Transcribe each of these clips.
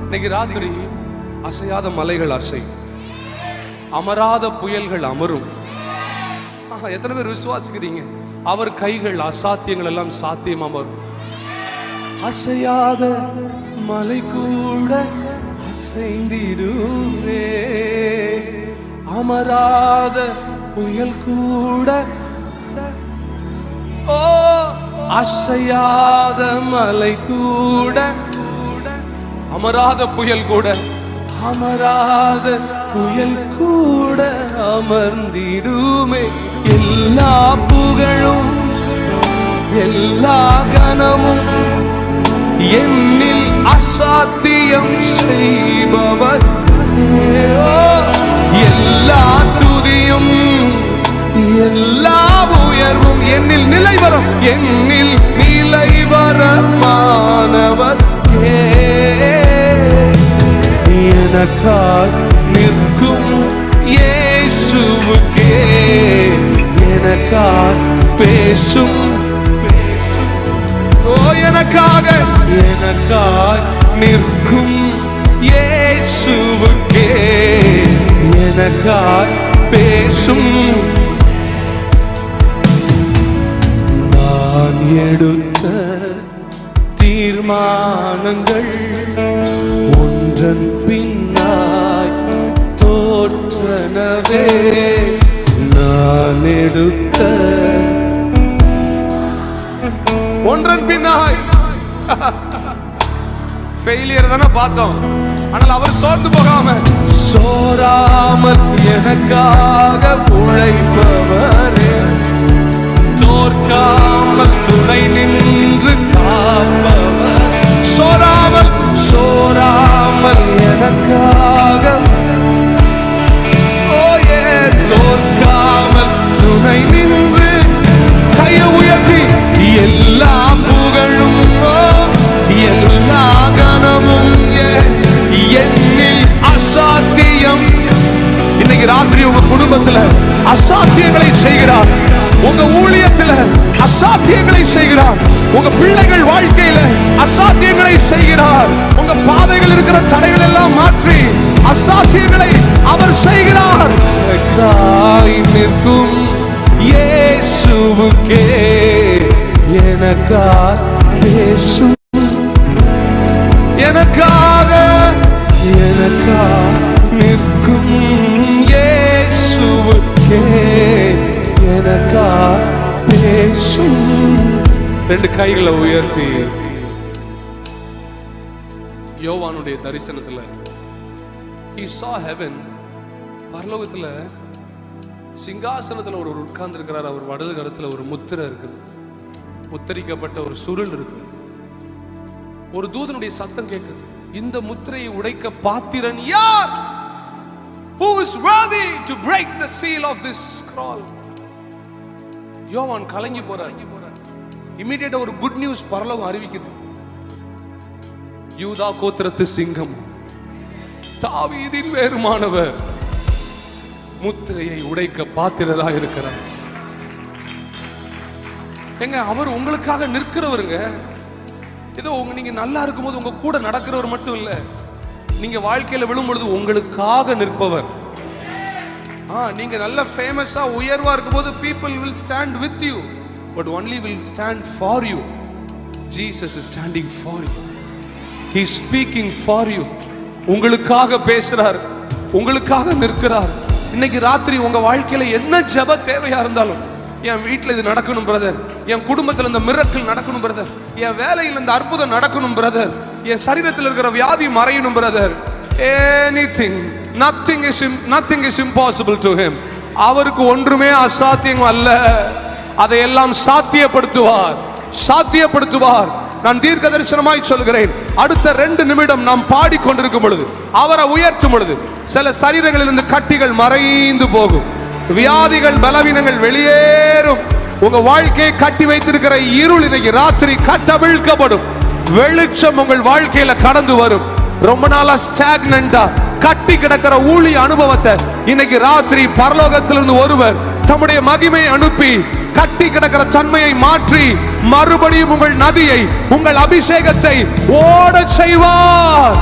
இன்னைக்கு ராத்திரி அசையாத மலைகள் அசை, அமராத புயல்கள் அமரும். எத்தனை பேர் விசுவாசிக்கிறீங்க? அவர் கைகள் அசாத்தியங்கள் எல்லாம் சாத்தியம் அமரும். அசையாத மலை கூட அசைந்திடுமே, அமராத புயல் கூட. ஓ, அசையாத மலை கூட, அமராத புயல் கூட, அமராத புயல் கூட அமர்ந்திடுமே. எல்லா புகழும் எல்லா கனமும் என்னில் அசாத்தியம் செய்பவர். எல்லா துதியும் எல்லா உயர்வும் என்னில் நிலைவரம், என்னில் நிலைவரமானவர். எனக்காய் நிற்கும் இயேசுவுக்கே, எனக்காய் பேசும், ஓ எனக்காய் நிற்கும் இயேசுவுக்கே, எனக்காய் பேசும். நான் எடுத்த தீர்மானங்கள் ஒன்றன் பின்னாய் தோற்றனவே. நான் எடுத்த ஒன்றன் பின்னாய் ஃபெயிலியர் தானே பார்த்தோம், ஆனால் அவர் சோர்ந்து போகாம சோராமல் எனக்காக உழைப்பவரே, தோற்காமல் துணை நின்று காப்பவர். சோராமல் சோராமல் எனக்காக, ஓயே தோற்காமல் துணை நின்று. கையை உயர்த்தி எல்லா புகழும் எல்லா கனமும் என்னில் அசாத்தியம். இன்னைக்கு ராத்திரி உங்க குடும்பத்துல அசாத்தியங்களை செய்கிறார், உங்க ஊழியத்துல அசாத்தியங்களை செய்கிறார், உங்க பிள்ளைகள் வாழ்க்கையில அசாத்தியங்களை செய்கிறார். உங்க பாதைகள் இருக்கிற தடைகள் எல்லாம் மாற்றி அசாத்தியங்களை அவர் செய்கிறார். நிற்கும் இயேசுவுக்கே, எனக்காக பேசும், எனக்காக நிற்கும் இயேசுவுக்கே, எனக்காக பேசும். ரெண்டு கைகளை உயர்த்தி யோவானுடைய தரிசனத்துல he saw heaven, பரலோகத்துல சிங்காசனத்துல ஒரு உட்கார்ந்து இருக்கிறார். அவர் வலது கரத்துல ஒரு முத்திரை இருக்குது, முத்திரிக்கப்பட்ட ஒரு சுருள் இருக்கு. ஒரு தூதனுடைய சத்தம் கேட்குது, இந்த முத்திரையை உடைக்க பாத்திரன் யார்? Who is worthy to break the seal of this scroll? யோவான் கலங்கி போறார். இமிடியேட்டா ஒரு குட் நியூஸ் பரலோகம் அறிவிக்குது. யூதா கோத்திரத்து சிங்கம், தாவீதின் வேறுமானவர் முத்திரையை உடைக்க பாத்திரராக இருக்கிறார். எங்க அவர் உங்களுக்காக நிற்கிறவருங்க. ஏதோ நீங்க நல்லா இருக்கும்போது உங்க கூட நடக்கிறவர் மட்டும் இல்ல, நீங்க வாழ்க்கையில விழும்பொழுது உங்களுக்காக நிற்பவர். நீங்க நல்ல ஃபேமஸா உயர்வா இருக்கும்போது people will stand with you, but only will stand for you. Jesus is standing for you. He is speaking for you. உங்களுக்காக பேசுறார், உங்களுக்காக நிற்கிறார். இன்னைக்கு ராத்திரி உங்க வாழ்க்கையில என்ன ஜெப தேவையா இருந்தாலும், என் வீட்டில் இது நடக்கணும் பிரதர், என் குடும்பத்தில் இந்த மிரக்கல் நடக்கணும் பிரதர், என் வேலையில் இந்த அற்புதம் நடக்கணும் பிரதர், என் சரீரத்தில் இருக்கிற வியாதி மறையணும் brother, anything, nothing is impossible to him. அவருக்கு ஒன்றுமே அசாத்தியம் அல்ல. அதையெல்லாம் சாத்தியப்படுத்துவார். நான் தீர்க்க தரிசனமாய் சொல்கிறேன், அடுத்த 2 நிமிடம் நாம் பாடிக்கொண்டிருக்கும் பொழுது, அவரை உயர்த்தும் பொழுது, சில சரீரங்களிலிருந்து கட்டிகள் மறைந்து போகும், வியாதிகள் பலவீனங்கள் வெளியேறும். உங்க வாழ்க்கையை கட்டி வைத்திருக்கிற இருள் இன்னைக்கு ராத்திரி கட்டவிழ்க்கப்படும். வெளிச்சம் உங்கள் வாழ்க்கையில கடந்து வரும். ரொம்ப நாளா ஸ்டாக்னண்டா கட்டி கிடக்கிற ஊழிய அனுபவத்தை இன்னைக்கு ராத்திரி பரலோகத்திலிருந்து ஒருவர் தம்முடைய மகிமையை அனுப்பி கட்டி கிடக்கிற தன்மையை மாற்றி மறுபடியும் உங்கள் நதியை, உங்கள் அபிஷேகத்தை ஓட செய்வார்,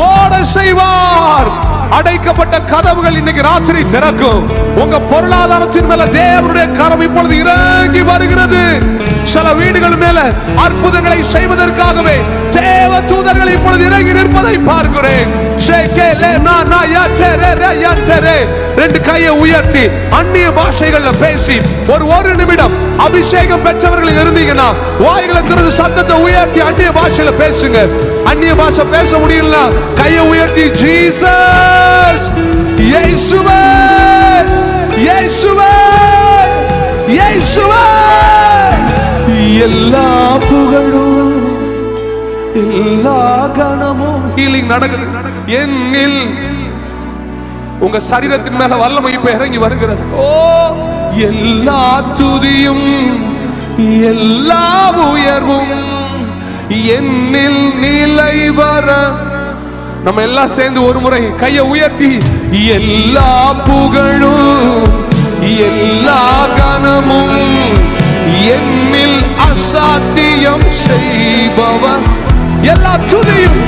ஓட செய்வார். அடைக்கப்பட்ட கதவுகள் இன்னைக்கு ராத்திரி திறக்கும். உங்க பொருளாதாரத்தின் மேல தேவனுடைய கரம் இப்பொழுது இறங்கி வருகிறது. சில வீடுகள் மேல அற்புதங்களை செய்வதற்காகவே தேவ தூதர்கள் இப்பொழுது இறங்கி நிற்பதை பார்க்கிறேன். ரெண்டு கையை உயர்த்தி அந்நிய பாஷைகள்ல பேசி ஒரு நிமிடம் அபிஷேகம் பெற்றவர்கள் இருந்தீங்கன்னா வாய்களை திறந்து சத்தத்தை உயர்த்தி அந்நிய பாஷையில பேசுங்க. அந்நிய பாஷை பேச முடியல, கையை உயர்த்தி ஜீசஸ், இயேசுவே, இயேசுவே, இயேசுவே, எல்லா புகழும் எல்லா கணமும். ஹீலிங் நடக்குது என்னில். உங்க சரீரத்தின் மேல வல்லமை இப்ப இறங்கி வருகிறது. ஓ, எல்லா துதியும் எல்லா உயர்வும் என்னில் நிலை வர. நம்ம எல்லாம் சேர்ந்து ஒரு முறை கையை உயர்த்தி எல்லா புகழும் எல்லா கணமும் என்னில் அசாத்தியம் செய்பவர். எல்லா துதியும்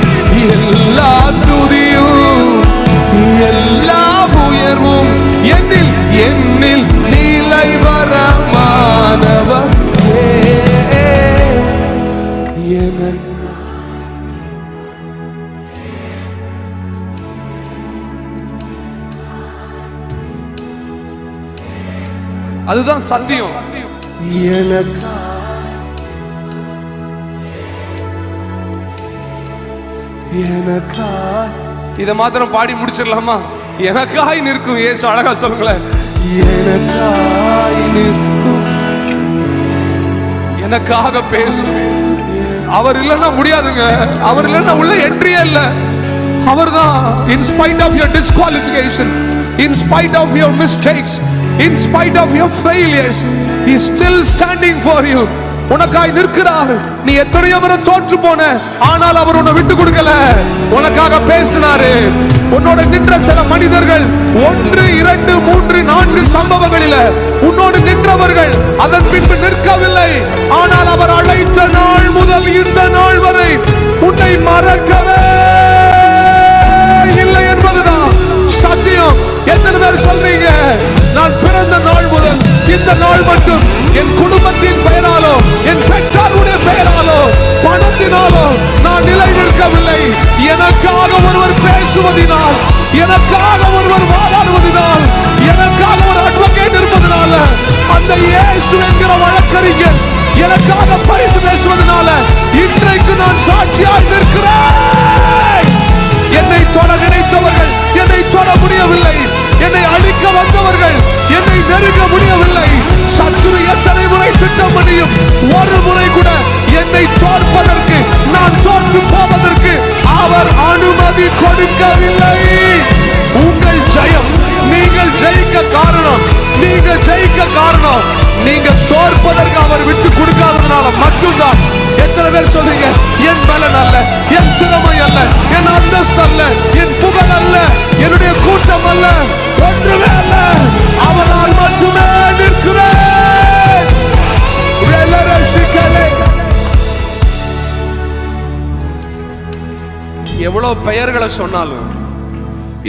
எல்லா துதியும் எல்லா உயர்வும் என்னில் என்னில் நிலை வர மாணவர். அதுதான் சத்தியம். இத மாத்திரம் பாடி முடிச்சிடலாமா? எனக்காய் நிற்கும் இயேசு. அழகா சொல்லுங்களேன், எனக்காய் நிற்கும், எனக்காக பேசும். அவர் இல்லைன்னா முடியாதுங்க. அவர் இல்லைன்னா உள்ள என்ட்ரியே இல்லை. அவர்தான். in spite of your disqualifications, in spite of your mistakes, in spite of your failures, he is still standing for you. உனக்காய் நிற்கிறார். நீ எத்தனையோ முறை தோற்று போன, ஆனால் அவர் உன்னை விட்டு கொடுக்கல. உனக்காக பேசினாரு. உன்னோட நின்ற சில மனிதர்கள் 1 2 3 4 சம்பவங்களில உன்னோடு நின்றவர்கள் அதன் பின்பு நிற்கவில்லை. ஆனால் அவர் அழைத்த நாள் முதல் இந்த நாள் வரை உன்னை மறக்கவே இல்லை என்பதுதான் சத்தியம். எத்தனை பேர் சொல்றீங்க, நான் பிறந்த நாள் முதல் இந்த நாள் மட்டும் என் குடும்பத்தின் பெயராலோ என் பெற்றாருடைய பெயராலோ பணத்தினாலோ நான் நிலை நிற்கவில்லை. எனக்காக ஒருவர் பேசுவதினால், எனக்காக ஒருவர் வாதாடுவதினால், எனக்காக ஒரு அட்வொகேட் இருப்பதனால, அந்த இயேசு என்கிற வழக்கறிஞர் எனக்காக பரிந்து பேசுவதனால இன்றைக்கு நான் சாட்சியாய் நிற்கிறேன். என்னை தொட நினைத்தவர்கள் என்னை தொட முடியவில்லை. என்னை அழிக்க வந்தவர்கள் என்னை நெருங்க முடியவில்லை. சத்துரு எத்தனை முறை திட்டம் பண்ணியும் ஒரு முறை கூட என்னை தோற்பதற்கு, நான் தோற்று போவதற்கு அவர் அனுமதி கொடுக்கவில்லை. உங்கள் ஜெயம், நீங்கள் ஜெயிக்க காரணம், நீங்கள் ஜெயிக்க காரணம் நீங்க தோற்பதற்கு அவர் விட்டு கொடுக்காததுனால மட்டும்தான். எத்தனை பேர் சொல்றீங்க, என் பலன் அல்ல, என் திறமை அல்ல, என் அந்தஸ்து அல்ல, என் புகழ் அல்ல, என்னுடைய கூட்டம் அல்ல, ஒன்றுமே அல்ல, அவரால் மட்டுமே நிற்கிறேன். எவ்வளவு பெயர்களை சொன்னாலும்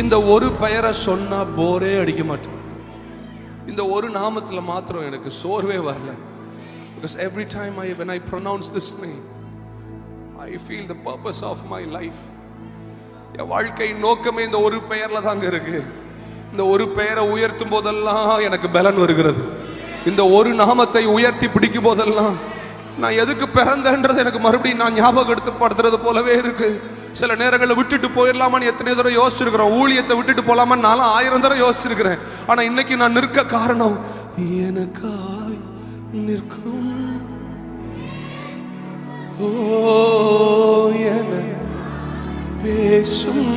இந்த ஒரு பெயரை சொன்னா போரே அடிக்க மாட்டேன். இந்த ஒரு நாமத்துல மாத்திரம் எனக்கு சோர்வே வரல. Because every time when I pronounce this name, I feel the purpose of my life. என் வாழ்க்கை நோக்கமே இந்த ஒரு பெயர்ல தாங்க இருக்கு. இந்த ஒரு பெயரை உயர்த்தும் போதெல்லாம் எனக்கு பலன் வருகிறது. இந்த ஒரு நாமத்தை உயர்த்தி பிடிக்கும் போதெல்லாம் நான் எதுக்கு பிறந்தேன்றது எனக்கு மறுபடியும் நான் ஞாபகப்படுத்துறது போலவே இருக்கு. சில நேரங்களில் விட்டுட்டு போயிடலாமான்னு எத்தனை தடவை யோசிச்சிருக்கிறோம். ஊழியத்தை விட்டுட்டு போலாமான்னு நானும் 1000 தடவை யோசிச்சிருக்கிறேன். ஆனா இன்னைக்கு நான் நிற்க காரணம், எனக்காய் நிற்கும் ஓ என பேசும்,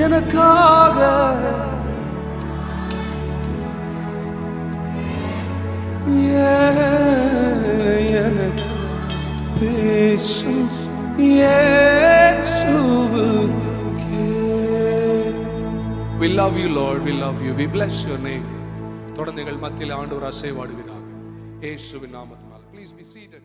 எனக்காக பேசும் We love you, Lord. We love you. We bless your name. தொடர்ந்து எங்கள் மத்தியில் ஆண்டவர் அசைவாடுகிறார். இயேசுவின் நாமத்தினால். Please be seated.